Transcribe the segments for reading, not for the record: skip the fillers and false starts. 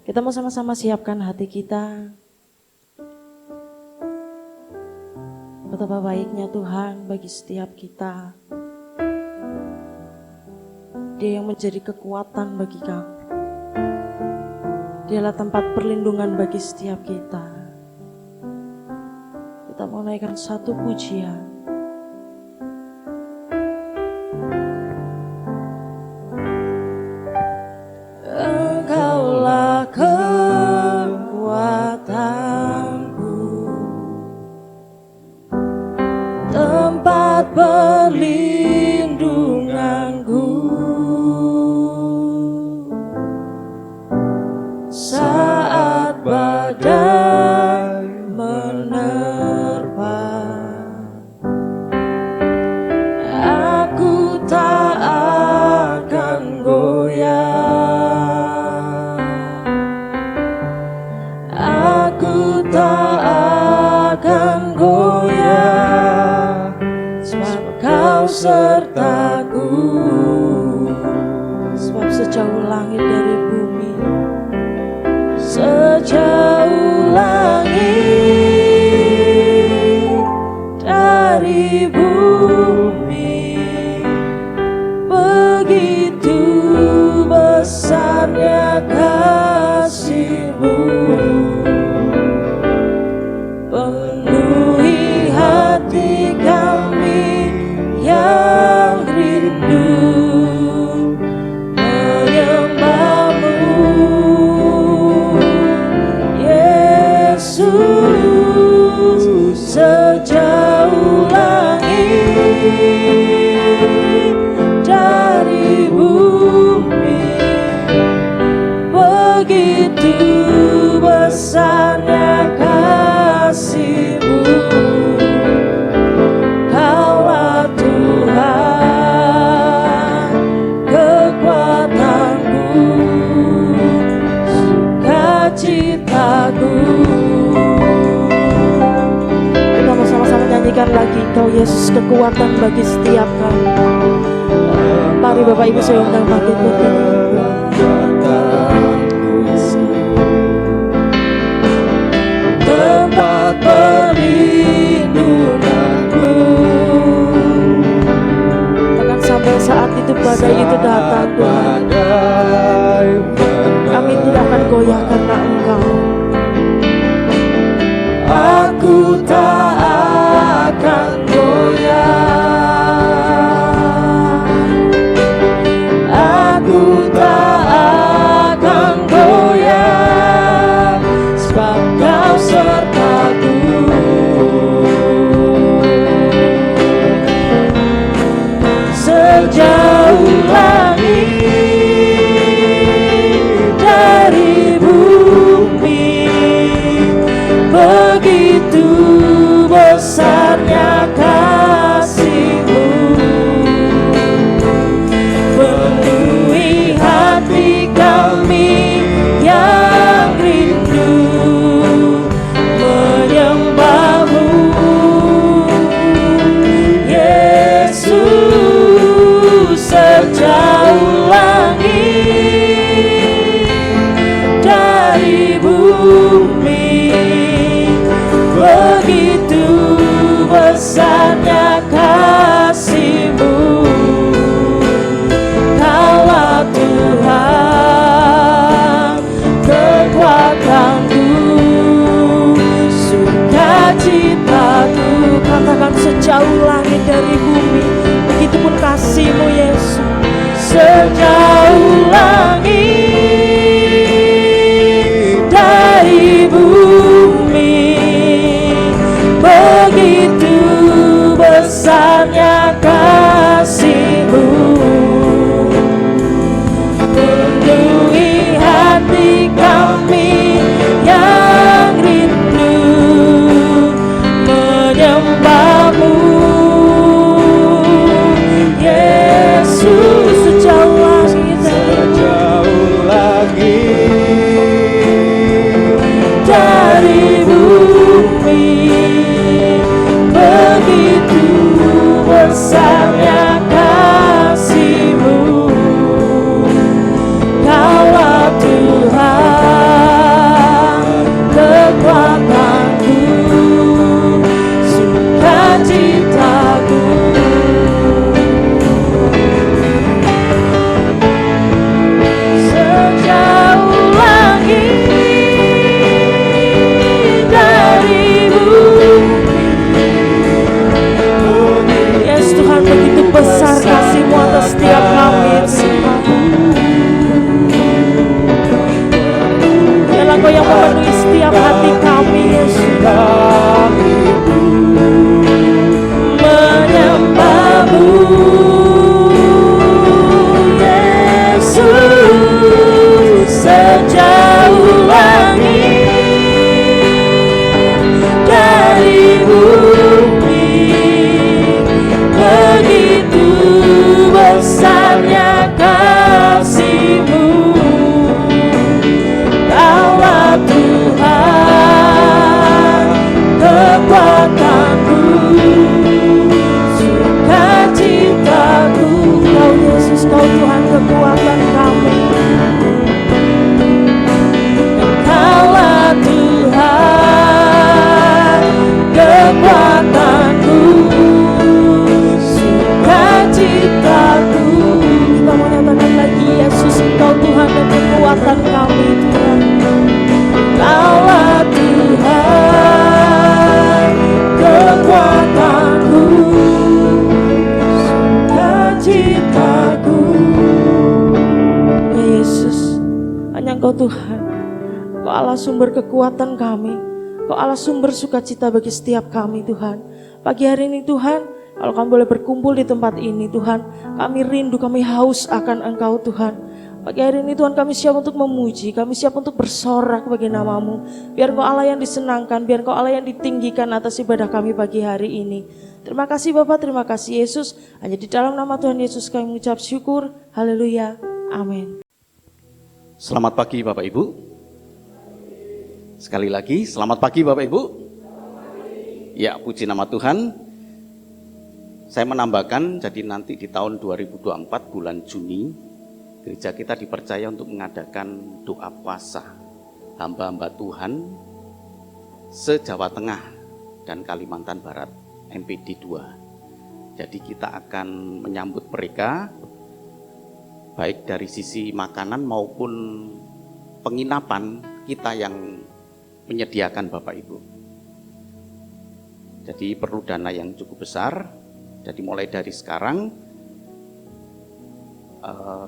Kita mau sama-sama siapkan hati kita. Betapa baiknya Tuhan bagi setiap kita. Dia yang menjadi kekuatan bagi kami. Dialah tempat perlindungan bagi setiap kita. Kita mau naikkan satu pujian. Engkaulah kekuatanku, tempat perlindunganku, saat badai menerpa. Aku tak akan goyah, aku tak akan goyah, sebab Kau sertaku. Sebab sejauh langit dari bumi, sejauh langit dari bumi, begitu besarnya kasih-Mu. Penuhi hati kami yang rindu menyembah-Mu, Yesus. Sejauh langit dari bumi, begitu besarnya kasih-Mu. Kaulah Tuhan kekuatanku, sukacitaku. Kita mau sama-sama nyanyikan lagi, Kau Yesus kekuatan bagi setiap kami. Mari Bapak Ibu saya undang bangkit berdiri. Tempat perlindunganku. Bahkan sampai saat itu badai itu datang, Tuhan, kami tidak akan goyah karena Engkau. Aku tak akan goyah, aku tak akan goyah, sebab Kau sertaku. Sejauh langit dari bumi, begitu besarnya kasih-Mu. Penuhi hati kami yang rindu menyembah-Mu, Yesus. Sejauh langit dari bumi, begitu besarnya kasih-Mu. Kaulah Tuhan kekuatanku, sukacitaku. Katakan sejauh langit dari bumi, begitupun kasih-Mu Yesus. Sejauh langit dari bumi, begitu besarnya kasih-Mu. Penuhi hati kami yang rindu menyembah-Mu, Yesus. Sejauh langit dari bumi, Engkau yang memenuhi setiap hati kami, Yesus. Menyembahmu, Yesus, sejauh langit dari bumi, begitu besarnya kasih-Mu. Kaulah Tuhan, kekuatanku, sukacitaku. Kau Yesus, Kau Tuhan kekuatan kami. Kaulah Tuhan, kekuatanku, sukacitaku. Kita mau nyatakan lagi, Yesus, Engkau Tuhan dan kekuatan kami, Tuhan. Kaulah Tuhan, kekuatanku, sukacitaku. Ya Yesus, hanya Engkau Tuhan. Kau Allah sumber kekuatan kami. Kau Allah sumber sukacita bagi setiap kami, Tuhan. Pagi hari ini, Tuhan, kalau kami boleh berkumpul di tempat ini, Tuhan, kami rindu, kami haus akan Engkau, Tuhan. Pagi hari ini, Tuhan, kami siap untuk memuji, kami siap untuk bersorak bagi nama-Mu. Biar Engkau Allah yang disenangkan, biar Engkau Allah yang ditinggikan atas ibadah kami pagi hari ini. Terima kasih Bapak, terima kasih Yesus. Hanya di dalam nama Tuhan Yesus kami mengucap syukur. Haleluya. Amin. Selamat pagi Bapak Ibu. Sekali lagi, selamat pagi Bapak Ibu. Ya, puji nama Tuhan. Saya menambahkan, jadi nanti di tahun 2024 bulan Juni, gereja kita dipercaya untuk mengadakan doa puasa hamba-hamba Tuhan se-Jawa Tengah dan Kalimantan Barat, MPD 2. Jadi kita akan menyambut mereka, baik dari sisi makanan maupun penginapan kita yang menyediakan Bapak Ibu. Jadi perlu dana yang cukup besar. Jadi mulai dari sekarang,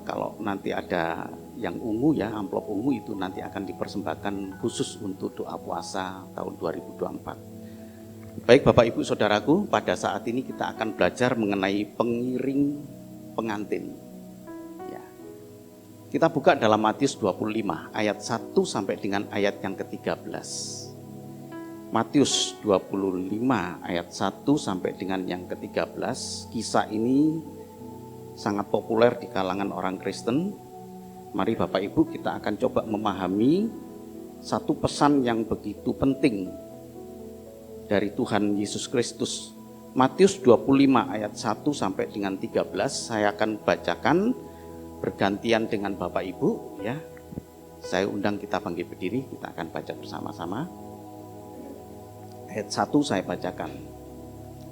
kalau nanti ada yang ungu ya, amplop ungu itu nanti akan dipersembahkan khusus untuk doa puasa tahun 2024. Baik Bapak Ibu Saudaraku, pada saat ini kita akan belajar mengenai pengiring pengantin. Ya. Kita buka dalam Matius 25 ayat 1 sampai dengan ayat yang ke-13. Matius 25 ayat 1 sampai dengan yang ke-13. Kisah ini sangat populer di kalangan orang Kristen. Mari Bapak Ibu kita akan coba memahami satu pesan yang begitu penting dari Tuhan Yesus Kristus. Matius 25 ayat 1 sampai dengan 13 saya akan bacakan bergantian dengan Bapak Ibu ya. Saya undang kita bangkit berdiri, kita akan baca bersama-sama. Ayat 1 saya bacakan.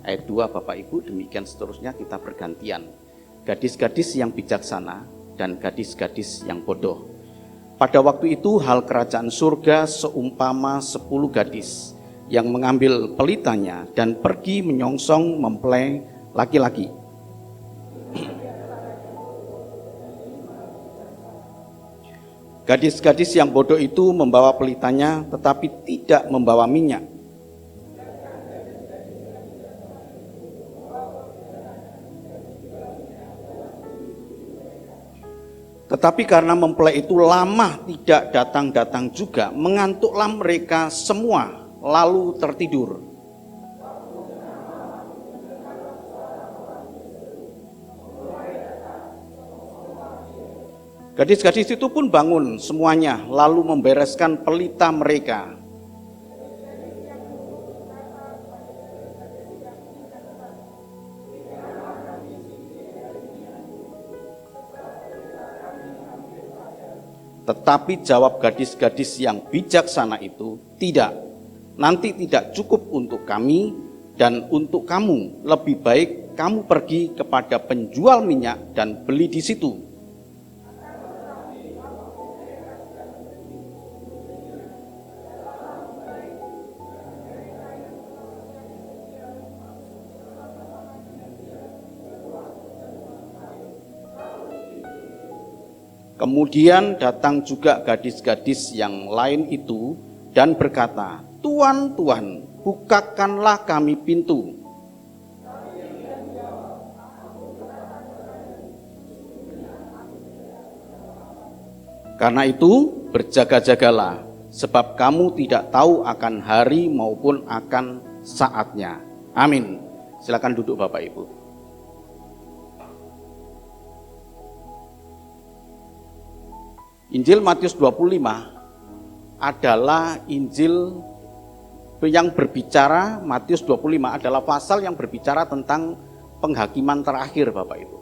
Ayat 2 Bapak Ibu, demikian seterusnya kita bergantian. Gadis-gadis yang bijaksana dan gadis-gadis yang bodoh. Pada waktu itu hal kerajaan surga seumpama 10 gadis yang mengambil pelitanya dan pergi menyongsong mempelai laki-laki. Gadis-gadis yang bodoh itu membawa pelitanya tetapi tidak membawa minyak. Tetapi karena mempelai itu lama tidak datang-datang juga, mengantuklah mereka semua lalu tertidur. Gadis-gadis itu pun bangun semuanya lalu membereskan pelita mereka. Tetapi jawab gadis-gadis yang bijaksana itu, tidak, nanti tidak cukup untuk kami dan untuk kamu. Lebih baik kamu pergi kepada penjual minyak dan beli di situ. Kemudian datang juga gadis-gadis yang lain itu dan berkata, "Tuan, Tuan, bukakanlah kami pintu." Karena itu berjaga-jagalah, sebab kamu tidak tahu akan hari maupun akan saatnya. Amin. Silakan duduk Bapak Ibu. Injil Matius 25 adalah Injil yang berbicara, Matius 25 adalah pasal yang berbicara tentang penghakiman terakhir Bapak Ibu.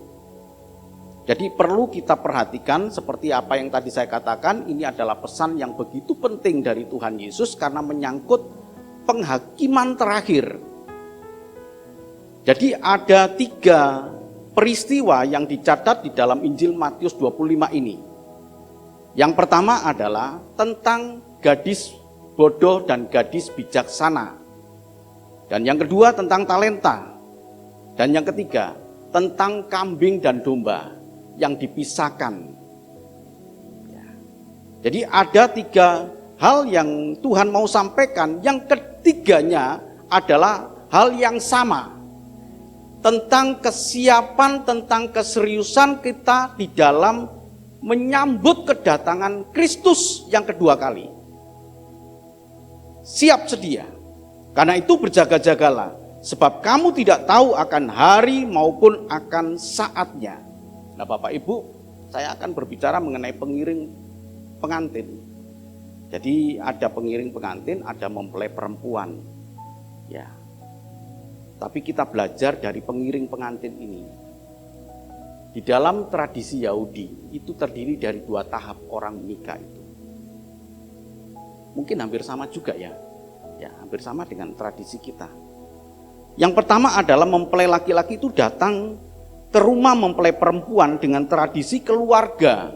Jadi perlu kita perhatikan seperti apa yang tadi saya katakan, ini adalah pesan yang begitu penting dari Tuhan Yesus karena menyangkut penghakiman terakhir. Jadi ada 3 peristiwa yang dicatat di dalam Injil Matius 25 ini. Yang pertama adalah tentang gadis bodoh dan gadis bijaksana. Dan yang kedua tentang talenta. Dan yang ketiga tentang kambing dan domba yang dipisahkan. Ya. Jadi ada 3 hal yang Tuhan mau sampaikan. Yang ketiganya adalah hal yang sama. Tentang kesiapan, tentang keseriusan kita di dalam menyambut kedatangan Kristus yang kedua kali. Siap sedia. Karena itu berjaga-jagalah, sebab kamu tidak tahu akan hari maupun akan saatnya. Nah Bapak Ibu, saya akan berbicara mengenai pengiring pengantin. Jadi ada pengiring pengantin, ada mempelai perempuan. Ya. Tapi kita belajar dari pengiring pengantin ini. Di dalam tradisi Yahudi, itu terdiri dari 2 tahap orang menikah itu. Mungkin hampir sama juga ya. Ya, hampir sama dengan tradisi kita. Yang pertama adalah mempelai laki-laki itu datang ke rumah mempelai perempuan dengan tradisi keluarga.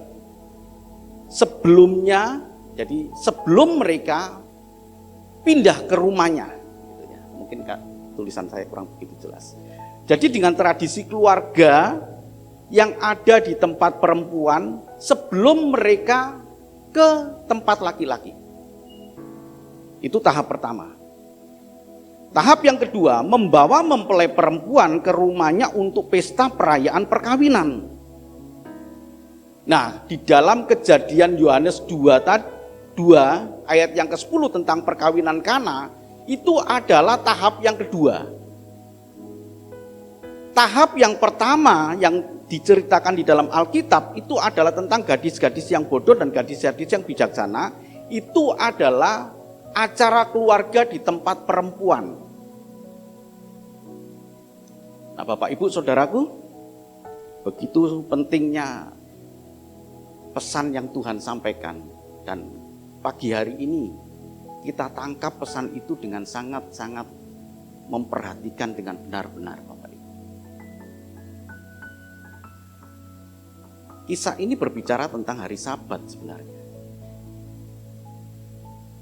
Sebelumnya, jadi sebelum mereka pindah ke rumahnya. Gitu ya. Mungkin tulisan saya kurang begitu jelas. Jadi dengan tradisi keluarga yang ada di tempat perempuan sebelum mereka ke tempat laki-laki. Itu tahap pertama. Tahap yang kedua, membawa mempelai perempuan ke rumahnya untuk pesta perayaan perkawinan. Nah, di dalam Kejadian Yohanes 2 ayat yang ke-10 tentang perkawinan Kana, itu adalah tahap yang kedua. Tahap yang pertama yang diceritakan di dalam Alkitab itu adalah tentang gadis-gadis yang bodoh dan gadis-gadis yang bijaksana. Itu adalah acara keluarga di tempat perempuan. Nah Bapak Ibu Saudaraku, begitu pentingnya pesan yang Tuhan sampaikan. Dan pagi hari ini kita tangkap pesan itu dengan sangat-sangat memperhatikan dengan benar-benar Bapak Ibu. Kisah ini berbicara tentang hari Sabat sebenarnya.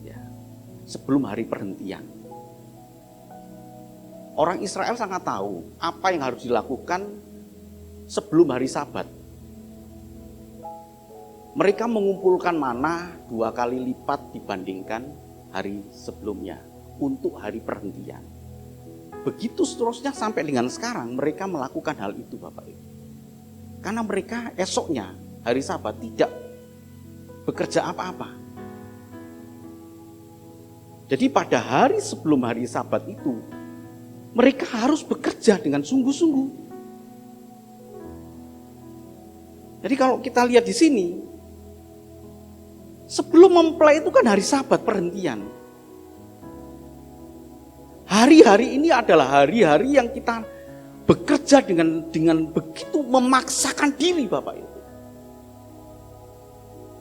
Ya, sebelum hari perhentian. Orang Israel sangat tahu apa yang harus dilakukan sebelum hari Sabat. Mereka mengumpulkan mana 2 kali lipat dibandingkan hari sebelumnya untuk hari perhentian. Begitu seterusnya sampai dengan sekarang mereka melakukan hal itu Bapak Ibu. Karena mereka esoknya hari Sabat tidak bekerja apa-apa. Jadi pada hari sebelum hari Sabat itu mereka harus bekerja dengan sungguh-sungguh. Jadi kalau kita lihat di sini, sebelum mempelai itu kan hari Sabat perhentian. Hari-hari ini adalah hari-hari yang kita bekerja dengan begitu memaksakan diri Bapak Ibu.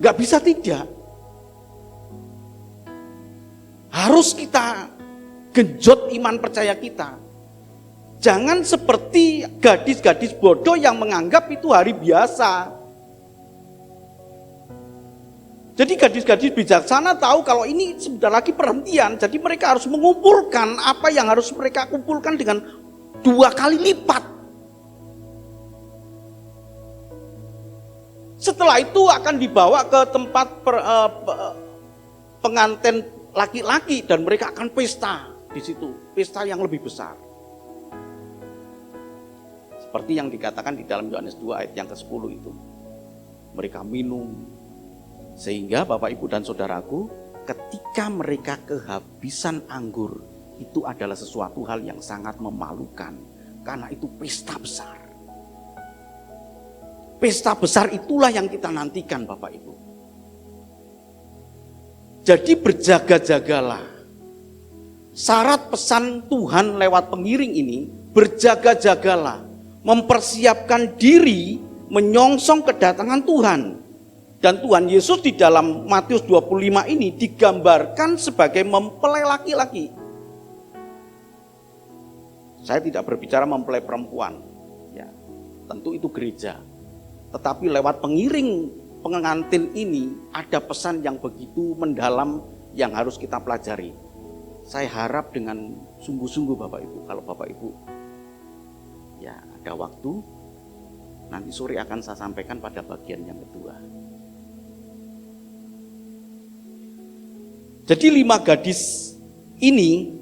Gak bisa tidak. Harus kita genjot iman percaya kita. Jangan seperti gadis-gadis bodoh yang menganggap itu hari biasa. Jadi gadis-gadis bijaksana tahu kalau ini sebentar lagi perhentian. Jadi mereka harus mengumpulkan apa yang harus mereka kumpulkan dengan 2 kali lipat. Setelah itu akan dibawa ke tempat pengantin laki-laki dan mereka akan pesta di situ, pesta yang lebih besar. Seperti yang dikatakan di dalam Yohanes 2 ayat yang ke-10 itu. Mereka minum. Sehingga Bapak Ibu dan Saudaraku, ketika mereka kehabisan anggur, itu adalah sesuatu hal yang sangat memalukan. Karena itu pesta besar. Pesta besar itulah yang kita nantikan Bapak Ibu. Jadi berjaga-jagalah. Syarat pesan Tuhan lewat pengiring ini, berjaga-jagalah. Mempersiapkan diri menyongsong kedatangan Tuhan. Dan Tuhan Yesus di dalam Matius 25 ini digambarkan sebagai mempelai laki-laki. Saya tidak berbicara mempelai perempuan. Ya, tentu itu gereja. Tetapi lewat pengiring pengantin ini ada pesan yang begitu mendalam yang harus kita pelajari. Saya harap dengan sungguh-sungguh Bapak Ibu, kalau Bapak Ibu ya ada waktu, nanti sore akan saya sampaikan pada bagian yang kedua. Jadi 5 gadis ini,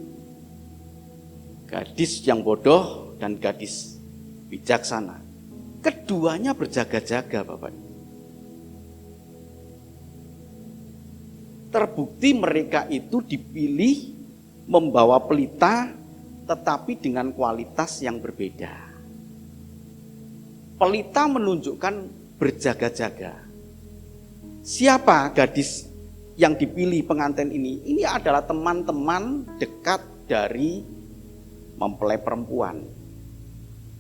gadis yang bodoh dan gadis bijaksana, keduanya berjaga-jaga Bapak Ibu. Terbukti mereka itu dipilih membawa pelita tetapi dengan kualitas yang berbeda. Pelita menunjukkan berjaga-jaga. Siapa gadis yang dipilih pengantin ini? Ini adalah teman-teman dekat dari mempelai perempuan.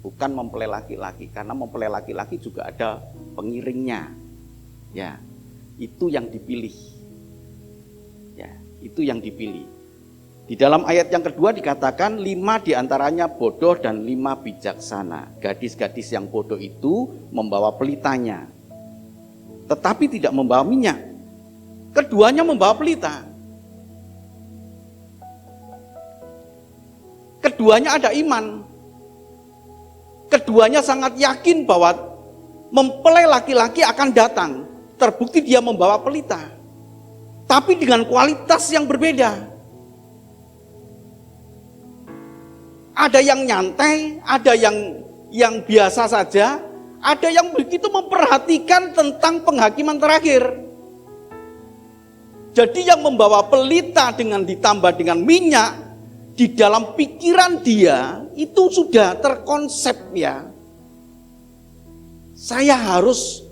Bukan mempelai laki-laki, karena mempelai laki-laki juga ada pengiringnya. Ya, itu yang dipilih. Ya, itu yang dipilih. Di dalam ayat yang kedua dikatakan 5 diantaranya bodoh dan 5 bijaksana. Gadis-gadis yang bodoh itu membawa pelitanya, tetapi tidak membawa minyak. Keduanya membawa pelita. Keduanya ada iman. Keduanya sangat yakin bahwa mempelai laki-laki akan datang. Terbukti dia membawa pelita, tapi dengan kualitas yang berbeda. Ada yang nyantai, ada yang biasa saja, ada yang begitu memperhatikan tentang penghakiman terakhir. Jadi yang membawa pelita dengan ditambah dengan minyak, di dalam pikiran dia itu sudah terkonsep ya. Saya harus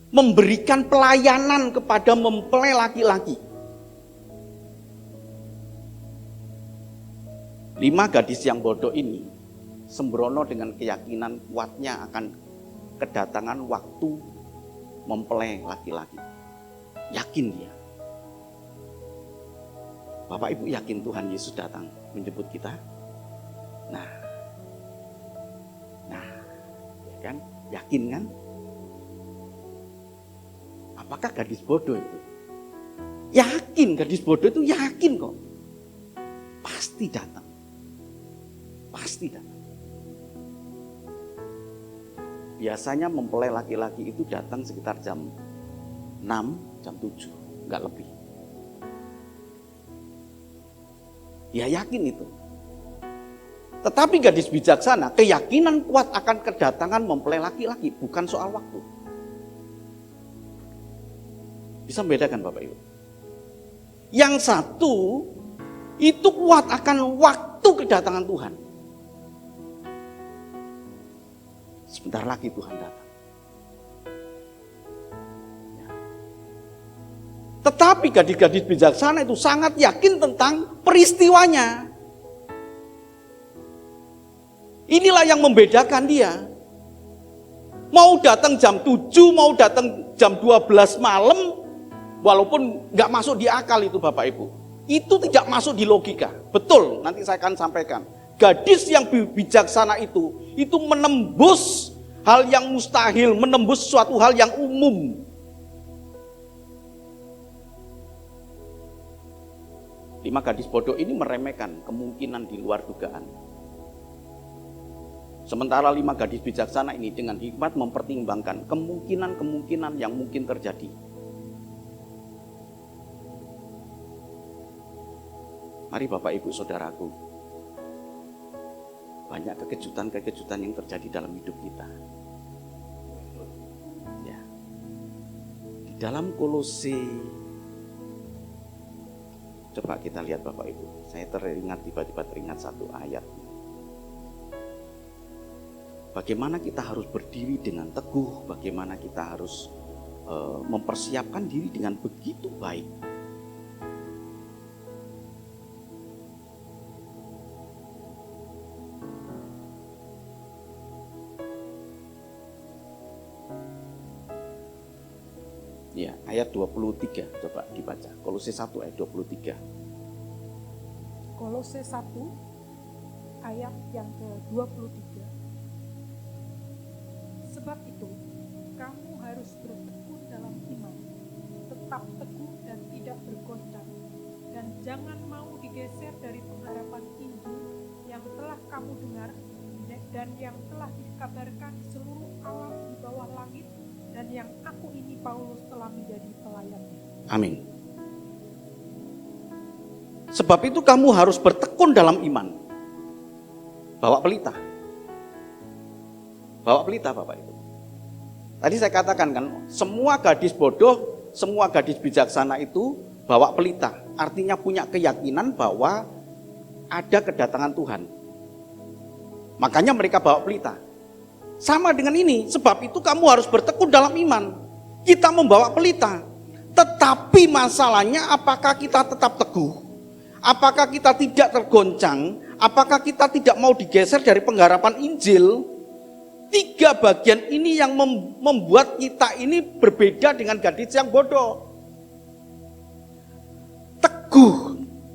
memberikan pelayanan kepada mempelai laki-laki. 5 gadis yang bodoh ini sembrono dengan keyakinan kuatnya akan kedatangan waktu mempelai laki-laki. Yakin dia. Bapak Ibu yakin Tuhan Yesus datang menjemput kita? Nah, ya kan? Yakin kan? Apakah gadis bodoh itu? Yakin, gadis bodoh itu yakin kok. Pasti datang. Pasti datang. Biasanya mempelai laki-laki itu datang sekitar jam 6, jam 7, enggak lebih. Dia yakin itu. Tetapi gadis bijaksana, keyakinan kuat akan kedatangan mempelai laki-laki, bukan soal waktu. Bisa membedakan Bapak Ibu. Yang satu itu kuat akan waktu kedatangan Tuhan. Sebentar lagi Tuhan datang. Ya. Tetapi gadis-gadis bijaksana itu sangat yakin tentang peristiwanya. Inilah yang membedakan dia. Mau datang jam 7, mau datang jam 12 malam, walaupun gak masuk di akal itu Bapak Ibu. Itu tidak masuk di logika. Betul, nanti saya akan sampaikan. Gadis yang bijaksana itu menembus hal yang mustahil, menembus suatu hal yang umum. 5 gadis bodoh ini meremehkan kemungkinan di luar dugaan. Sementara 5 gadis bijaksana ini dengan hikmat mempertimbangkan kemungkinan-kemungkinan yang mungkin terjadi. Mari Bapak Ibu Saudaraku, banyak kekejutan-kekejutan yang terjadi dalam hidup kita. Ya. Di dalam Kolose, coba kita lihat Bapak Ibu, saya tiba-tiba teringat satu ayat. Bagaimana kita harus berdiri dengan teguh, bagaimana kita harus mempersiapkan diri dengan begitu baik. Ya, ayat 23 coba dibaca. Kolose 1 ayat 23. Kolose 1 ayat yang ke-23. Sebab itu, kamu harus bertekun dalam iman, tetap teguh dan tidak bergoncang, dan jangan mau digeser dari pengharapan Injil yang telah kamu dengar dan yang telah dikabarkan seluruh alam di bawah langit, dan yang aku ini Paulus telah menjadi pelayannya. Amin. Sebab itu kamu harus bertekun dalam iman. Bawa pelita. Bawa pelita Bapak Ibu. Tadi saya katakan kan, semua gadis bodoh, semua gadis bijaksana itu bawa pelita. Artinya punya keyakinan bahwa ada kedatangan Tuhan. Makanya mereka bawa pelita. Sama dengan ini, sebab itu kamu harus bertekun dalam iman. Kita membawa pelita. Tetapi masalahnya apakah kita tetap teguh? Apakah kita tidak tergoncang? Apakah kita tidak mau digeser dari pengharapan Injil? 3 bagian ini yang membuat kita ini berbeda dengan gadis yang bodoh.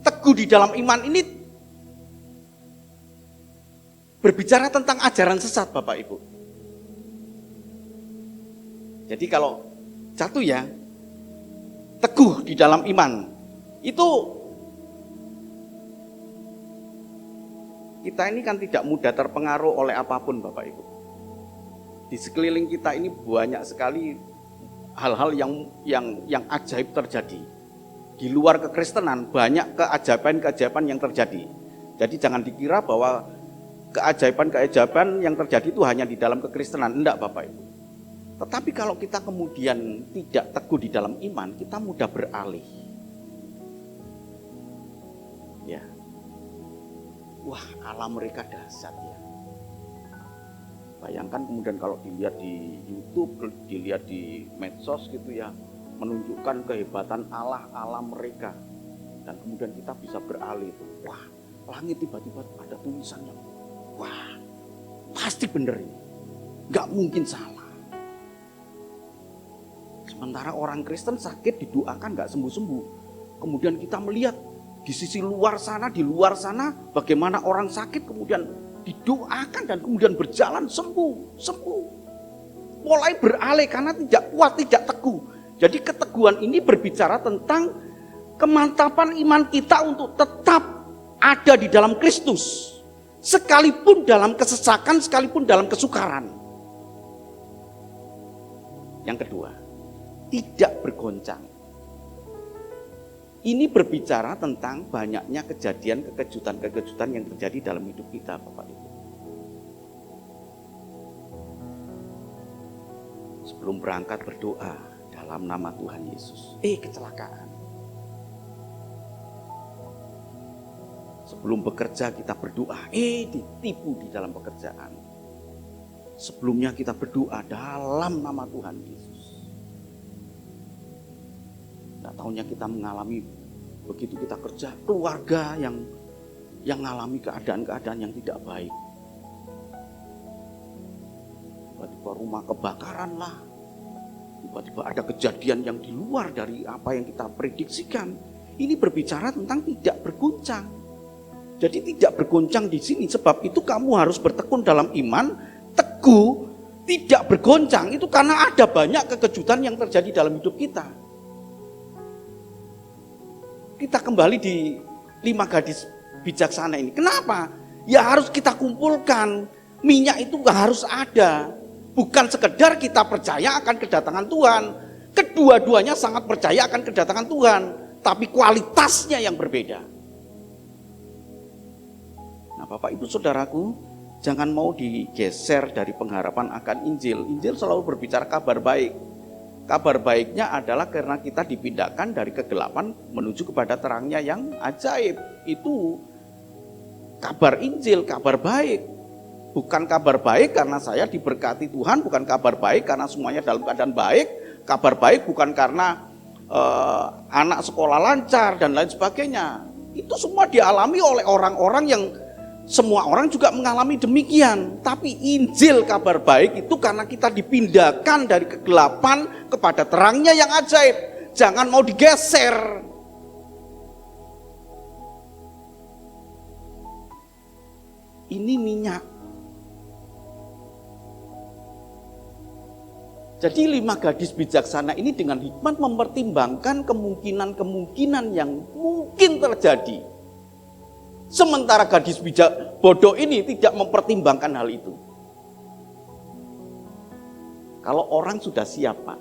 Teguh di dalam iman ini berbicara tentang ajaran sesat Bapak Ibu. Jadi kalau satu ya, teguh di dalam iman, itu kita ini kan tidak mudah terpengaruh oleh apapun Bapak Ibu. Di sekeliling kita ini banyak sekali hal-hal yang ajaib terjadi. Di luar kekristenan banyak keajaiban-keajaiban yang terjadi. Jadi jangan dikira bahwa keajaiban-keajaiban yang terjadi itu hanya di dalam kekristenan. Enggak Bapak Ibu. Tetapi kalau kita kemudian tidak teguh di dalam iman, kita mudah beralih. Ya. Wah, alam mereka dahsyat ya. Bayangkan kemudian kalau dilihat di YouTube, dilihat di medsos gitu ya, menunjukkan kehebatan Allah mereka. Dan kemudian kita bisa beralih itu. Wah, langit tiba-tiba ada tulisannya. Wah, pasti benar ini. Gak mungkin salah. Sementara orang Kristen sakit didoakan gak sembuh-sembuh. Kemudian kita melihat di sisi luar sana, bagaimana orang sakit kemudian didoakan dan kemudian berjalan sembuh. Mulai beralih karena tidak kuat, tidak teguh. Jadi keteguhan ini berbicara tentang kemantapan iman kita untuk tetap ada di dalam Kristus. Sekalipun dalam kesesakan, sekalipun dalam kesukaran. Yang kedua, tidak bergoncang. Ini berbicara tentang banyaknya kejadian, kekejutan-kekejutan yang terjadi dalam hidup kita, Bapak Ibu. Sebelum berangkat berdoa dalam nama Tuhan Yesus. Kecelakaan. Sebelum bekerja kita berdoa, ditipu di dalam pekerjaan. Sebelumnya kita berdoa dalam nama Tuhan Yesus. Tidak tahunya kita mengalami begitu kita kerja, keluarga yang mengalami keadaan-keadaan yang tidak baik. Tiba-tiba rumah kebakaran lah. Tiba-tiba ada kejadian yang di luar dari apa yang kita prediksikan. Ini berbicara tentang tidak bergoncang. Jadi tidak bergoncang di sini, sebab itu kamu harus bertekun dalam iman, teguh, tidak bergoncang. Itu karena ada banyak kekejutan yang terjadi dalam hidup kita. Kita kembali di 5 gadis bijaksana ini. Kenapa? Ya harus kita kumpulkan Minyak itu harus ada. Bukan sekedar kita percaya akan kedatangan Tuhan. Kedua-duanya sangat percaya akan kedatangan Tuhan. Tapi kualitasnya yang berbeda. Nah Bapak Ibu Saudaraku, jangan mau digeser dari pengharapan akan Injil. Injil selalu berbicara kabar baik. Kabar baiknya adalah karena kita dipindahkan dari kegelapan menuju kepada terangnya yang ajaib. Itu kabar Injil, kabar baik. Bukan kabar baik karena saya diberkati Tuhan, bukan kabar baik karena semuanya dalam keadaan baik. Kabar baik bukan karena anak sekolah lancar dan lain sebagainya. Itu semua dialami oleh orang-orang yang semua orang juga mengalami demikian. Tapi Injil kabar baik itu karena kita dipindahkan dari kegelapan kepada terangnya yang ajaib. Jangan mau digeser. Ini minyak. Jadi 5 gadis bijaksana ini dengan hikmat mempertimbangkan kemungkinan-kemungkinan yang mungkin terjadi. Sementara gadis bodoh ini tidak mempertimbangkan hal itu. Kalau orang sudah siap Pak,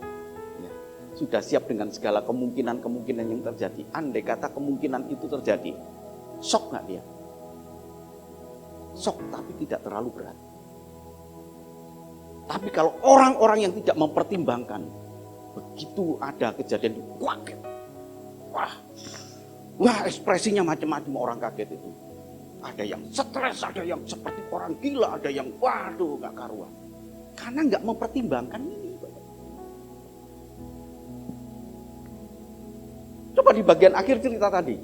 ya, sudah siap dengan segala kemungkinan-kemungkinan yang terjadi. Andai kata kemungkinan itu terjadi, shock nggak dia? Shock tapi tidak terlalu berat. Tapi kalau orang-orang yang tidak mempertimbangkan, begitu ada kejadian, kaget. Wah ekspresinya macam-macam orang kaget itu. Ada yang stres, ada yang seperti orang gila, ada yang waduh gak karuan. Karena gak mempertimbangkan ini. Coba di bagian akhir cerita tadi.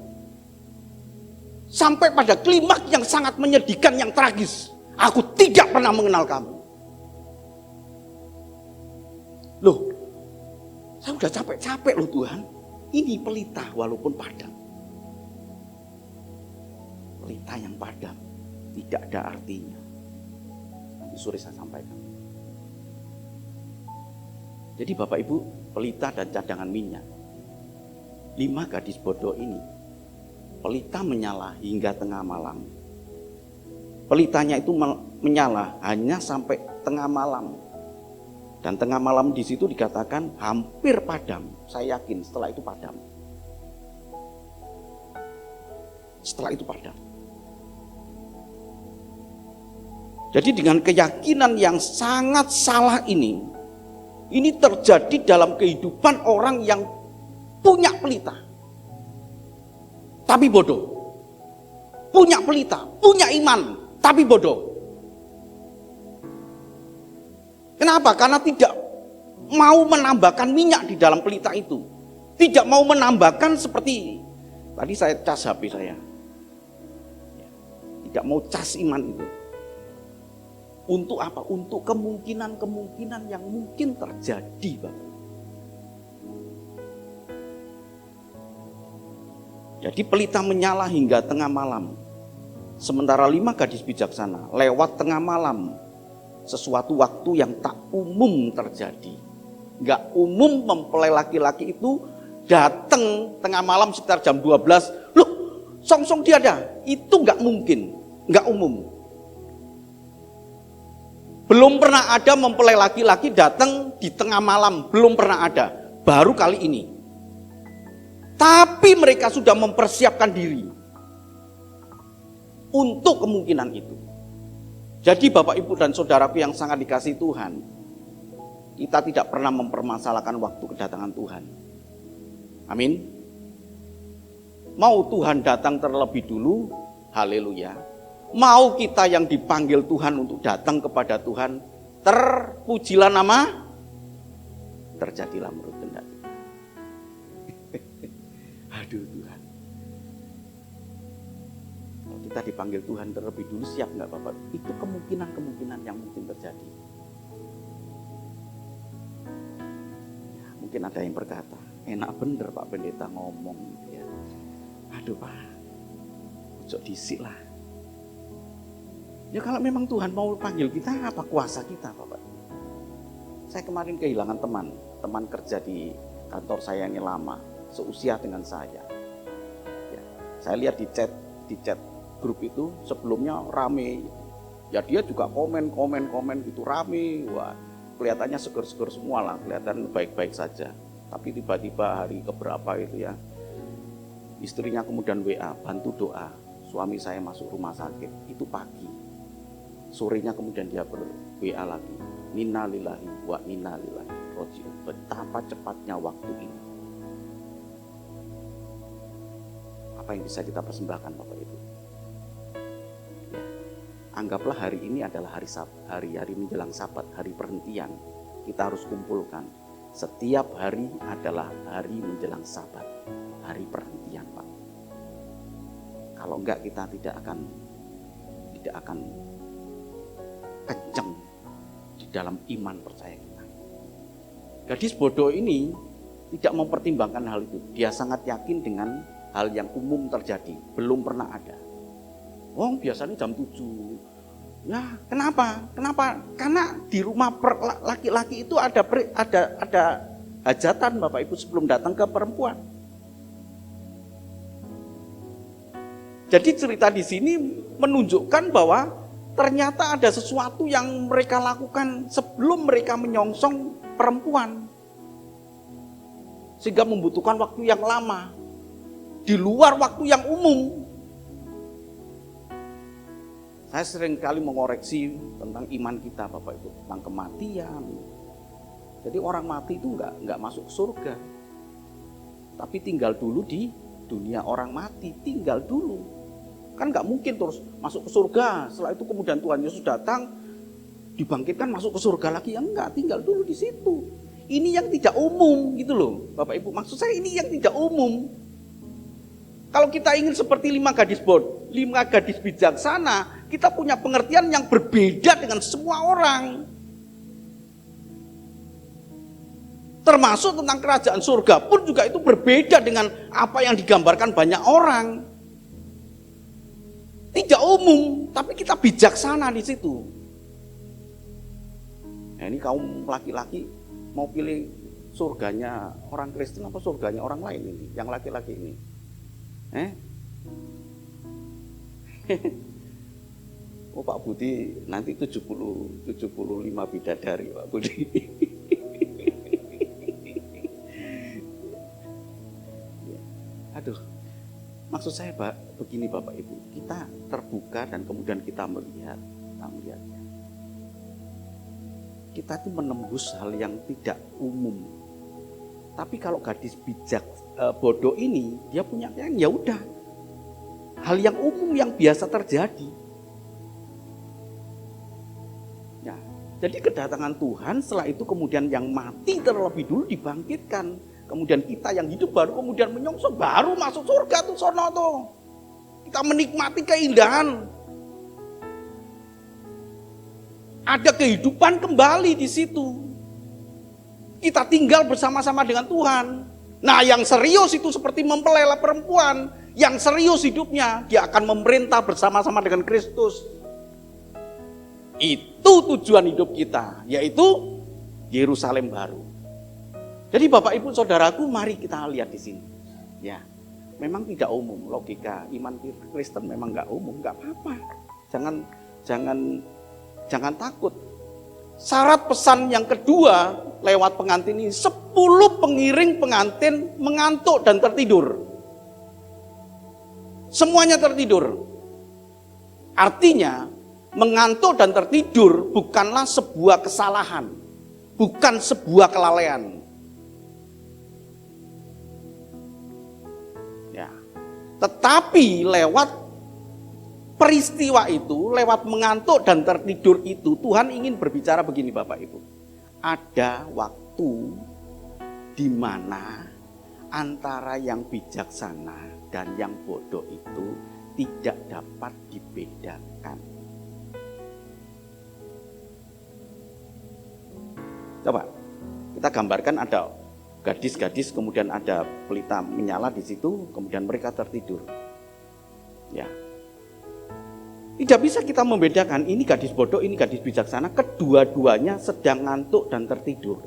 Sampai pada klimaks yang sangat menyedihkan, yang tragis. Aku tidak pernah mengenal kamu. Loh, saya udah capek-capek loh Tuhan. Ini pelita walaupun padam. Pelita yang padam tidak ada artinya. Nanti sore saya sampaikan. Jadi Bapak Ibu, pelita dan cadangan minyak. 5 gadis bodoh ini, pelita menyala hingga tengah malam. Pelitanya itu menyala hanya sampai tengah malam. Dan tengah malam di situ dikatakan hampir padam. Saya yakin setelah itu padam. Setelah itu padam. Jadi dengan keyakinan yang sangat salah ini terjadi dalam kehidupan orang yang punya pelita, tapi bodoh. Punya pelita, punya iman, tapi bodoh. Kenapa? Karena tidak mau menambahkan minyak di dalam pelita itu. Tidak mau menambahkan seperti tadi saya cas HP saya. Tidak mau cas iman itu. Untuk apa? Untuk kemungkinan-kemungkinan yang mungkin terjadi, Bapak. Jadi pelita menyala hingga tengah malam. Sementara 5 gadis bijaksana lewat tengah malam. Sesuatu waktu yang tak umum terjadi. Gak umum mempelai laki-laki itu datang tengah malam sekitar jam 12. Loh, song-song dia ada. Itu gak mungkin, gak umum. Belum pernah ada mempelai laki-laki datang di tengah malam. Belum pernah ada. Baru kali ini. Tapi mereka sudah mempersiapkan diri untuk kemungkinan itu. Jadi Bapak Ibu dan Saudaraku yang sangat dikasihi Tuhan, kita tidak pernah mempermasalahkan waktu kedatangan Tuhan. Amin. Mau Tuhan datang terlebih dulu, haleluya. Mau kita yang dipanggil Tuhan untuk datang kepada Tuhan, terpujilah nama, terjadilah menurut kehendak. Aduh Tuhan. Kalau kita dipanggil Tuhan terlebih dulu, siap nggak Bapak? Itu kemungkinan-kemungkinan yang mungkin terjadi. Ya, mungkin ada yang berkata, enak bener Pak Pendeta ngomong. Ya. Aduh Pak, ojo disik lah. Ya kalau memang Tuhan mau panggil kita, apa kuasa kita Bapak? Saya kemarin kehilangan teman kerja di kantor saya yang lama, seusia dengan saya. Ya, saya lihat di chat grup itu sebelumnya rame, Ya dia juga komen gitu rame, wah kelihatannya seger-seger semua lah, kelihatan baik-baik saja. Tapi tiba-tiba hari keberapa itu ya, istrinya kemudian WA, bantu doa, suami saya masuk rumah sakit, itu pagi. Sorenya kemudian dia WA lagi, Inna lillahi wa inna ilaihi raji'un. Betapa cepatnya waktu ini. Apa yang bisa kita persembahkan Bapak Ibu? Ya, anggaplah hari ini adalah hari menjelang Sabat, hari perhentian. Kita harus kumpulkan. Setiap hari adalah hari menjelang Sabat, hari perhentian Pak. Kalau enggak kita tidak akan kenceng di dalam iman percaya kita. Gadis bodoh ini tidak mempertimbangkan hal itu. Dia sangat yakin dengan hal yang umum terjadi, belum pernah ada. Biasanya jam 7. Ya, kenapa? Karena di rumah laki-laki itu ada hajatan Bapak Ibu sebelum datang ke perempuan. Jadi cerita di sini menunjukkan bahwa ternyata ada sesuatu yang mereka lakukan sebelum mereka menyongsong perempuan. Sehingga membutuhkan waktu yang lama. Di luar waktu yang umum. Saya sering kali mengoreksi tentang iman kita Bapak Ibu. Tentang kematian. Jadi orang mati itu enggak masuk ke surga. Tapi tinggal dulu di dunia orang mati. Tinggal dulu. Kan nggak mungkin terus masuk ke surga, setelah itu kemudian Tuhan Yesus datang, dibangkitkan masuk ke surga lagi, ya enggak, tinggal dulu di situ. Ini yang tidak umum gitu loh, Bapak Ibu. Maksud saya ini yang tidak umum. Kalau kita ingin seperti 5 gadis bijaksana, kita punya pengertian yang berbeda dengan semua orang. Termasuk tentang kerajaan surga pun juga itu berbeda dengan apa yang digambarkan banyak orang. Tidak umum, tapi kita bijaksana di situ. Nah, ini kaum laki-laki mau pilih surganya orang Kristen apa surganya orang lain ini? Yang laki-laki ini. Pak Budi nanti 75 bidadari Pak Budi. Aduh. Maksud saya Pak, begini Bapak Ibu, kita terbuka dan kemudian kita melihatnya. Kita itu menembus hal yang tidak umum. Tapi kalau gadis bodoh ini, dia punya yang ya udah. Hal yang umum yang biasa terjadi. Ya, jadi kedatangan Tuhan setelah itu kemudian yang mati terlebih dulu dibangkitkan. Kemudian kita yang hidup baru kemudian menyongsong, baru masuk surga tuh sono tuh. Kita menikmati keindahan. Ada kehidupan kembali di situ. Kita tinggal bersama-sama dengan Tuhan. Nah, yang serius itu seperti mempelai perempuan, yang serius hidupnya, dia akan memerintah bersama-sama dengan Kristus. Itu tujuan hidup kita, yaitu Yerusalem baru. Jadi Bapak Ibu Saudaraku, mari kita lihat di sini. Ya, memang tidak umum logika iman Kristen, memang nggak umum, nggak apa-apa. Jangan takut. Syarat pesan yang kedua lewat pengantin ini, 10 pengiring pengantin mengantuk dan tertidur. Semuanya tertidur. Artinya mengantuk dan tertidur bukanlah sebuah kesalahan, bukan sebuah kelalaian. Tetapi lewat peristiwa itu, lewat mengantuk dan tertidur itu, Tuhan ingin berbicara begini Bapak Ibu. Ada waktu di mana antara yang bijaksana dan yang bodoh itu tidak dapat dibedakan. Coba kita gambarkan ada gadis-gadis, kemudian ada pelita menyala di situ, kemudian mereka tertidur. Ya. Tidak bisa kita membedakan ini gadis bodoh, ini gadis bijaksana, kedua-duanya sedang ngantuk dan tertidur.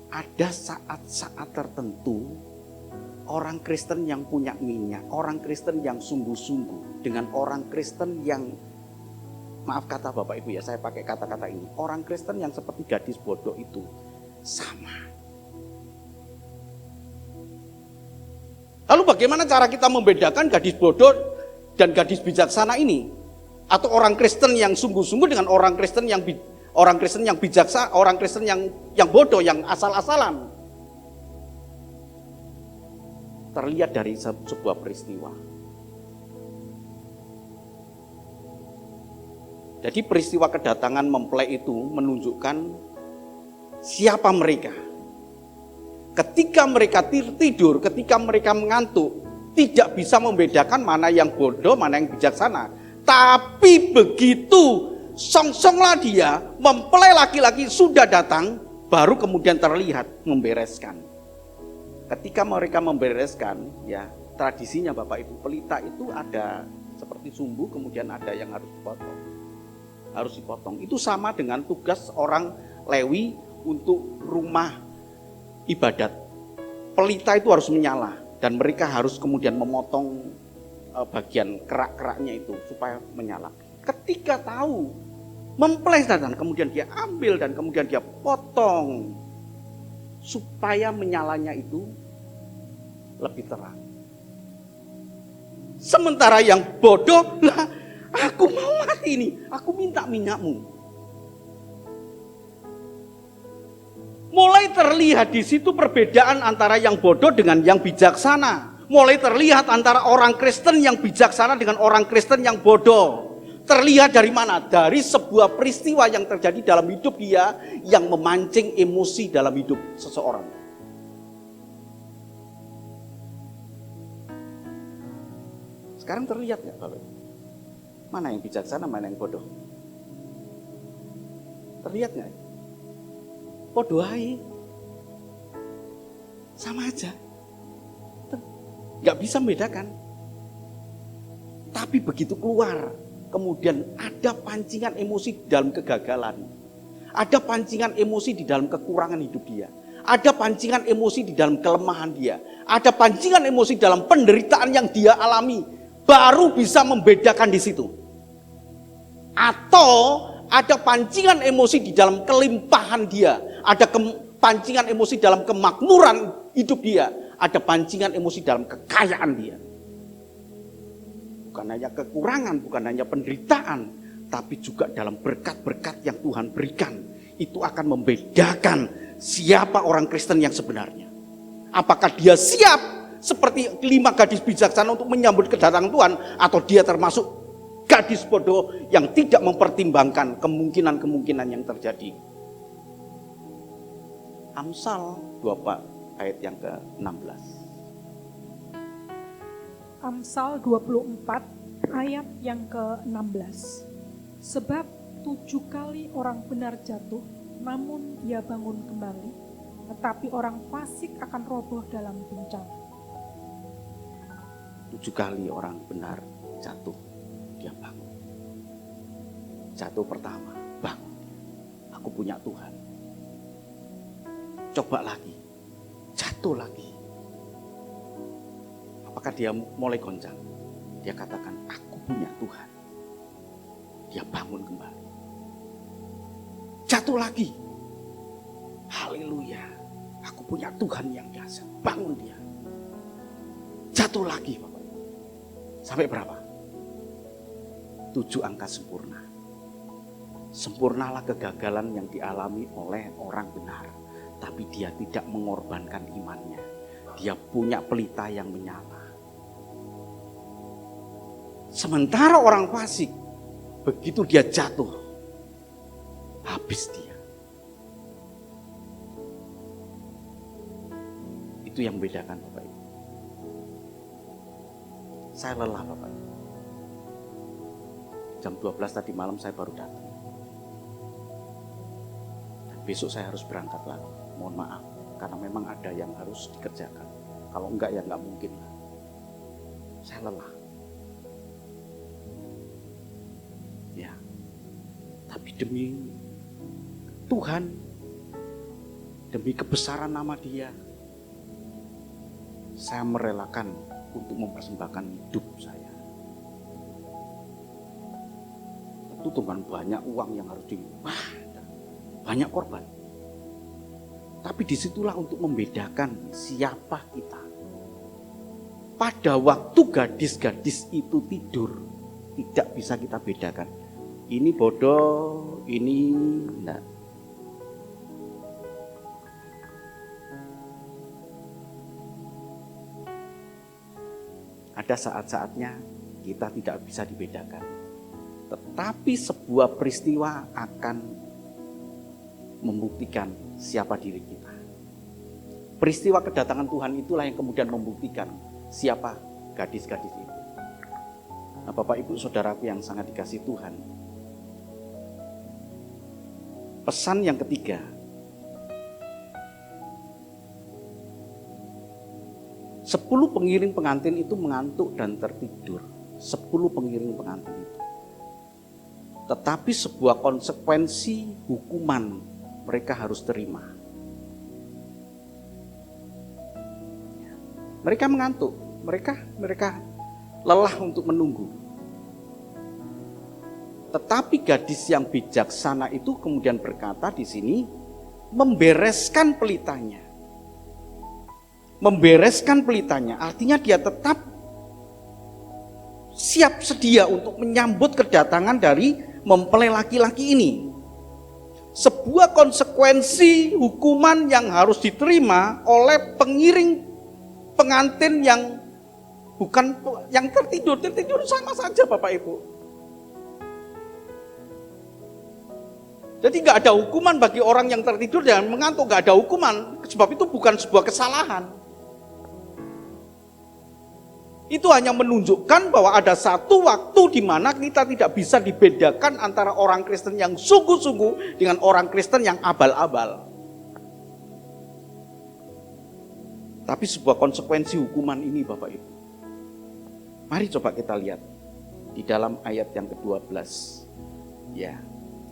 Ada saat-saat tertentu orang Kristen yang punya minyak, orang Kristen yang sungguh-sungguh, dengan orang Kristen yang, maaf kata Bapak Ibu ya, saya pakai kata-kata ini, orang Kristen yang seperti gadis bodoh itu sama. Lalu bagaimana cara kita membedakan gadis bodoh dan gadis bijaksana ini? Atau orang Kristen yang sungguh-sungguh dengan orang Kristen yang bijaksana, orang Kristen yang bodoh, yang asal-asalan. Terlihat dari sebuah peristiwa. Jadi peristiwa kedatangan mempelai itu menunjukkan siapa mereka. Ketika mereka tidur, ketika mereka mengantuk, tidak bisa membedakan mana yang bodoh, mana yang bijaksana. Tapi begitu songsonglah dia, mempelai laki-laki sudah datang, baru kemudian terlihat membereskan. Ketika mereka membereskan, ya tradisinya Bapak Ibu, pelita itu ada seperti sumbu, kemudian ada yang harus dipotong. Harus dipotong. Itu sama dengan tugas orang Lewi untuk rumah ibadat. Pelita itu harus menyala dan mereka harus kemudian memotong bagian kerak-keraknya itu supaya menyala. Ketika tahu mempelai datang, kemudian dia ambil dan kemudian dia potong supaya menyalanya itu lebih terang. Sementara yang bodoh, lah aku mau mati ini, aku minta minyakmu. Mulai terlihat di situ perbedaan antara yang bodoh dengan yang bijaksana. Mulai terlihat antara orang Kristen yang bijaksana dengan orang Kristen yang bodoh. Terlihat dari mana? Dari sebuah peristiwa yang terjadi dalam hidup dia yang memancing emosi dalam hidup seseorang. Sekarang terlihat nggak Bapak? Mana yang bijaksana, mana yang bodoh? Terlihat nggak? Podo ae. Sama aja. Gak bisa membedakan. Tapi begitu keluar, kemudian ada pancingan emosi di dalam kegagalan. Ada pancingan emosi di dalam kekurangan hidup dia. Ada pancingan emosi di dalam kelemahan dia. Ada pancingan emosi dalam penderitaan yang dia alami. Baru bisa membedakan di situ. Atau ada pancingan emosi di dalam kelimpahan dia. Ada pancingan emosi dalam kemakmuran hidup dia. Ada pancingan emosi dalam kekayaan dia. Bukan hanya kekurangan, bukan hanya penderitaan, tapi juga dalam berkat-berkat yang Tuhan berikan. Itu akan membedakan siapa orang Kristen yang sebenarnya. Apakah dia siap seperti 5 gadis bijaksana untuk menyambut kedatangan Tuhan, atau dia termasuk gadis bodoh yang tidak mempertimbangkan kemungkinan-kemungkinan yang terjadi. Amsal 24 ayat yang ke-16. Amsal 24 ayat yang ke-16. Sebab 7 kali orang benar jatuh, namun ia bangun kembali, tetapi orang fasik akan roboh dalam bencana. 7 kali orang benar jatuh, dia bangun. Jatuh pertama, bangun. Aku punya Tuhan. Coba lagi, jatuh lagi. Apakah dia mulai goncang? Dia katakan, aku punya Tuhan. Dia bangun kembali. Jatuh lagi. Haleluya. Aku punya Tuhan yang dahsyat. Bangun dia. Jatuh lagi, Bapak. Sampai berapa? 7 angka sempurna. Sempurnalah kegagalan yang dialami oleh orang benar. Tapi dia tidak mengorbankan imannya. Dia punya pelita yang menyala. Sementara orang fasik, begitu dia jatuh, habis dia. Itu yang membedakan Bapak Ibu. Saya lelah Bapak Ibu. Jam 12 tadi malam saya baru datang. Dan besok saya harus berangkat lagi. Mohon maaf, karena memang ada yang harus dikerjakan. Kalau enggak ya enggak mungkin. Saya lelah. Ya, tapi demi Tuhan, demi kebesaran nama Dia, saya merelakan untuk mempersembahkan hidup saya. Itu dengan banyak uang yang harus banyak korban. Tapi disitulah untuk membedakan siapa kita. Pada waktu gadis-gadis itu tidur, tidak bisa kita bedakan. Ini bodoh, ini enggak. Ada saat-saatnya kita tidak bisa dibedakan. Tetapi sebuah peristiwa akan membuktikan siapa diri kita. Peristiwa kedatangan Tuhan itulah yang kemudian membuktikan siapa gadis-gadis itu. Nah, Bapak Ibu Saudaraku yang sangat dikasihi Tuhan. Pesan yang ketiga. 10 pengiring pengantin itu mengantuk dan tertidur. 10 pengiring pengantin itu. Tetapi sebuah konsekuensi hukuman mereka harus terima. Mereka mengantuk, mereka lelah untuk menunggu. Tetapi gadis yang bijaksana itu kemudian berkata di sini, membereskan pelitanya. Membereskan pelitanya, artinya dia tetap siap sedia untuk menyambut kedatangan dari mempelai laki-laki ini. Sebuah konsekuensi hukuman yang harus diterima oleh pengiring pengantin yang bukan yang tertidur sama saja Bapak Ibu. Jadi nggak ada hukuman bagi orang yang tertidur dan mengantuk, nggak ada hukuman, sebab itu bukan sebuah kesalahan. Itu hanya menunjukkan bahwa ada satu waktu di mana kita tidak bisa dibedakan antara orang Kristen yang sungguh-sungguh dengan orang Kristen yang abal-abal. Tapi sebuah konsekuensi hukuman ini Bapak Ibu. Mari coba kita lihat di dalam ayat yang ke-12. Ya,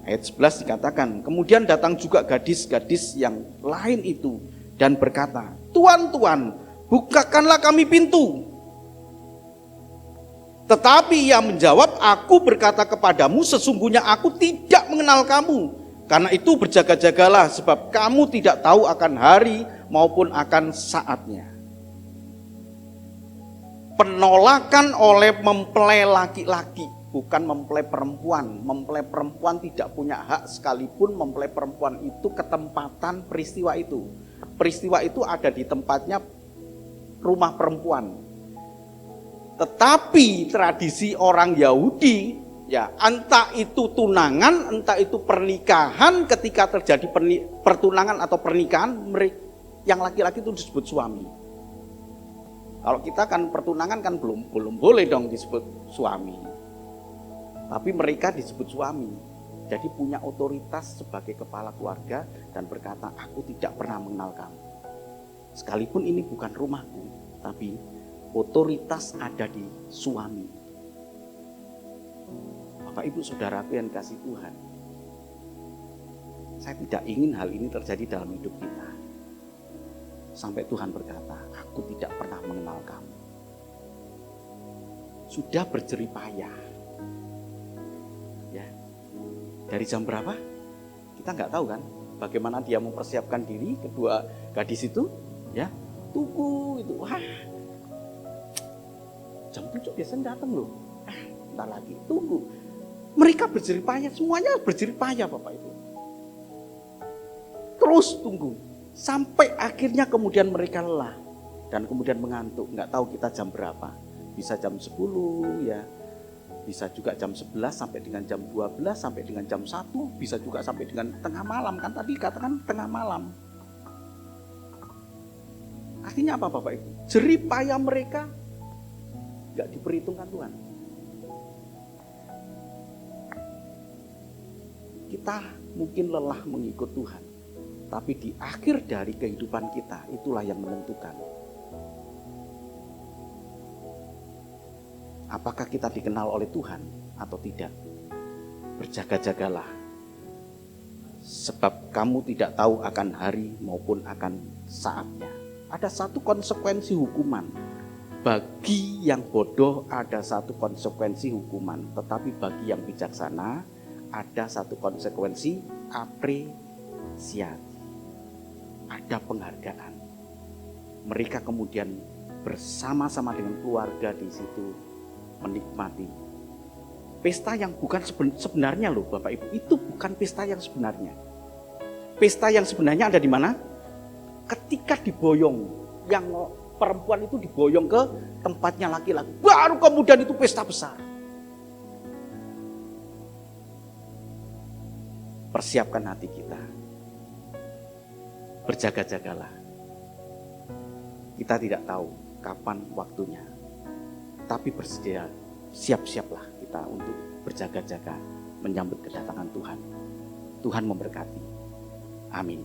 ayat 11 dikatakan, kemudian datang juga gadis-gadis yang lain itu dan berkata, Tuan, Tuan, bukakanlah kami pintu. Tetapi ia menjawab, aku berkata kepadamu, sesungguhnya aku tidak mengenal kamu. Karena itu berjaga-jagalah, sebab kamu tidak tahu akan hari maupun akan saatnya. Penolakan oleh mempelai laki-laki, bukan mempelai perempuan. Mempelai perempuan tidak punya hak, sekalipun mempelai perempuan itu ketempatan peristiwa itu. Peristiwa itu ada di tempatnya rumah perempuan. Tetapi tradisi orang Yahudi, ya entah itu tunangan, entah itu pernikahan, ketika terjadi pertunangan atau pernikahan, yang laki-laki itu disebut suami. Kalau kita kan pertunangan kan belum boleh dong disebut suami. Tapi mereka disebut suami. Jadi punya otoritas sebagai kepala keluarga dan berkata, aku tidak pernah mengenal kamu. Sekalipun ini bukan rumahku, tapi otoritas ada di suami. Bapak Ibu Saudaraku yang kasih Tuhan, saya tidak ingin hal ini terjadi dalam hidup kita. Sampai Tuhan berkata, aku tidak pernah mengenal kamu. Sudah berjerih payah. Ya. Dari jam berapa? Kita nggak tahu kan? Bagaimana dia mempersiapkan diri, kedua gadis itu, ya, tunggu itu. Wah, jam 7 biasanya datang loh. Bentar lagi, tunggu. Mereka berjerih payah, semuanya berjerih payah Bapak Ibu. Terus tunggu. Sampai akhirnya kemudian mereka lelah. Dan kemudian mengantuk. Nggak tahu kita jam berapa. Bisa jam 10 ya. Bisa juga jam 11 sampai dengan jam 12 sampai dengan jam 1. Bisa juga sampai dengan tengah malam. Kan tadi katakan tengah malam. Artinya apa Bapak Ibu? Jerih payah mereka gak diperhitungkan Tuhan. Kita mungkin lelah mengikut Tuhan, tapi di akhir dari kehidupan kita itulah yang menentukan apakah kita dikenal oleh Tuhan atau tidak. Berjaga-jagalah, sebab kamu tidak tahu akan hari maupun akan saatnya. ada satu konsekuensi hukuman. Bagi yang bodoh ada satu konsekuensi hukuman, tetapi bagi yang bijaksana ada satu konsekuensi apresiasi. Ada penghargaan. Mereka kemudian bersama-sama dengan keluarga di situ menikmati pesta yang bukan sebenarnya loh Bapak Ibu, itu bukan pesta yang sebenarnya. Pesta yang sebenarnya ada di mana? Ketika diboyong, yang perempuan itu diboyong ke tempatnya laki-laki, baru kemudian itu pesta besar. Persiapkan hati kita, berjaga-jagalah. Kita tidak tahu kapan waktunya, tapi bersedia, siap-siaplah kita untuk berjaga-jaga menyambut kedatangan Tuhan. Tuhan memberkati. Amin.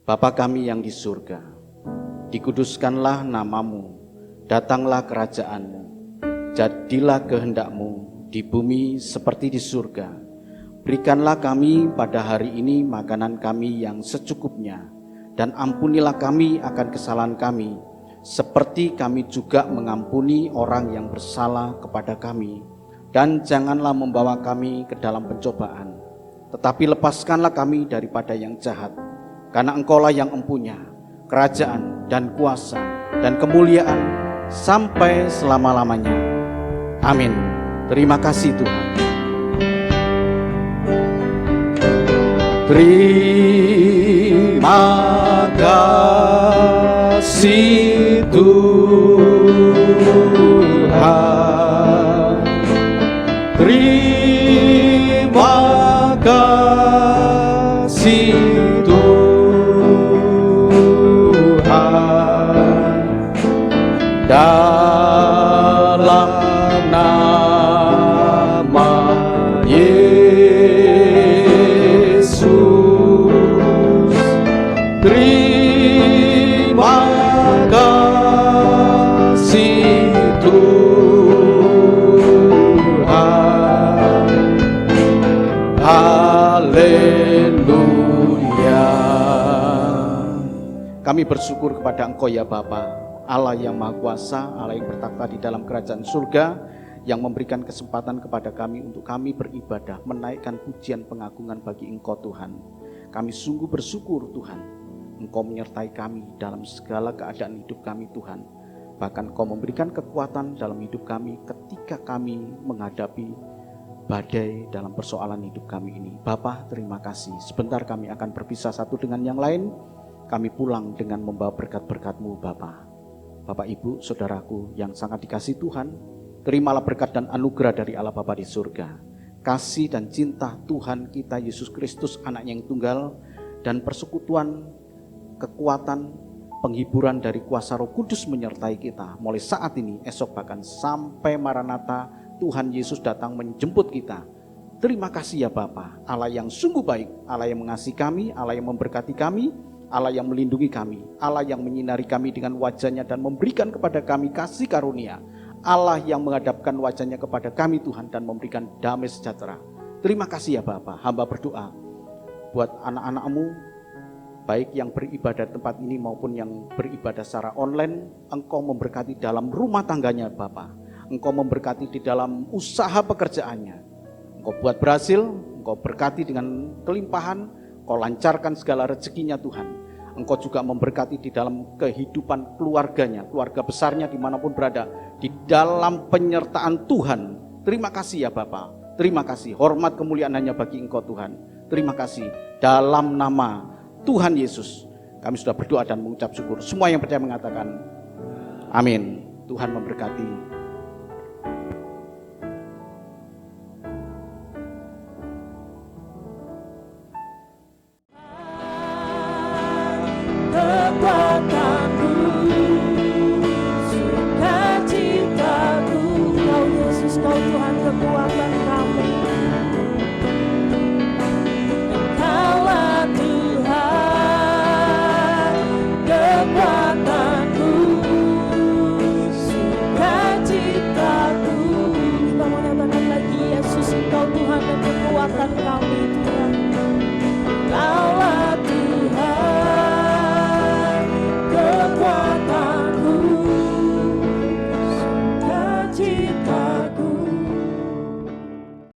Bapa kami yang di surga, dikuduskanlah namamu, datanglah kerajaanmu, jadilah kehendak-mu di bumi seperti di surga. Berikanlah kami pada hari ini makanan kami yang secukupnya, dan ampunilah kami akan kesalahan kami, seperti kami juga mengampuni orang yang bersalah kepada kami. Dan janganlah membawa kami ke dalam pencobaan, tetapi lepaskanlah kami daripada yang jahat. Karena Engkaulah yang empunya kerajaan dan kuasa dan kemuliaan sampai selama-lamanya. Amin. Terima kasih Tuhan. Terima kasih Tuhan. Terima kasih dalam nama Yesus. Terima kasih Tuhan. Haleluya. Kami bersyukur kepada Engkau ya Bapa, Allah yang Maha Kuasa, Allah yang bertakhta di dalam kerajaan surga, yang memberikan kesempatan kepada kami untuk kami beribadah, menaikkan pujian pengagungan bagi Engkau Tuhan. Kami sungguh bersyukur Tuhan, Engkau menyertai kami dalam segala keadaan hidup kami Tuhan. Bahkan Engkau memberikan kekuatan dalam hidup kami ketika kami menghadapi badai dalam persoalan hidup kami ini. Bapa, terima kasih. Sebentar kami akan berpisah satu dengan yang lain. Kami pulang dengan membawa berkat-berkat-Mu Bapa. Bapak Ibu, saudaraku yang sangat dikasihi Tuhan, terimalah berkat dan anugerah dari Allah Bapa di surga. Kasih dan cinta Tuhan kita Yesus Kristus, Anaknya yang tunggal, dan persekutuan, kekuatan, penghiburan dari kuasa Roh Kudus menyertai kita mulai saat ini, esok bahkan sampai Maranatha, Tuhan Yesus datang menjemput kita. Terima kasih ya Bapa, Allah yang sungguh baik, Allah yang mengasihi kami, Allah yang memberkati kami, Allah yang melindungi kami, Allah yang menyinari kami dengan wajah-Nya dan memberikan kepada kami kasih karunia, Allah yang menghadapkan wajah-Nya kepada kami Tuhan dan memberikan damai sejahtera. Terima kasih ya Bapa. Hamba berdoa buat anak-anak-Mu, baik yang beribadah tempat ini maupun yang beribadah secara online. Engkau memberkati dalam rumah tangganya Bapa, Engkau memberkati di dalam usaha pekerjaannya, Engkau buat berhasil, Engkau berkati dengan kelimpahan, Engkau lancarkan segala rezekinya Tuhan. Engkau juga memberkati di dalam kehidupan keluarganya, keluarga besarnya dimanapun berada, di dalam penyertaan Tuhan. Terima kasih ya Bapa. Terima kasih. Hormat kemuliaan hanya bagi Engkau Tuhan. Terima kasih. Dalam nama Tuhan Yesus, kami sudah berdoa dan mengucap syukur. Semua yang percaya mengatakan amin. Tuhan memberkati.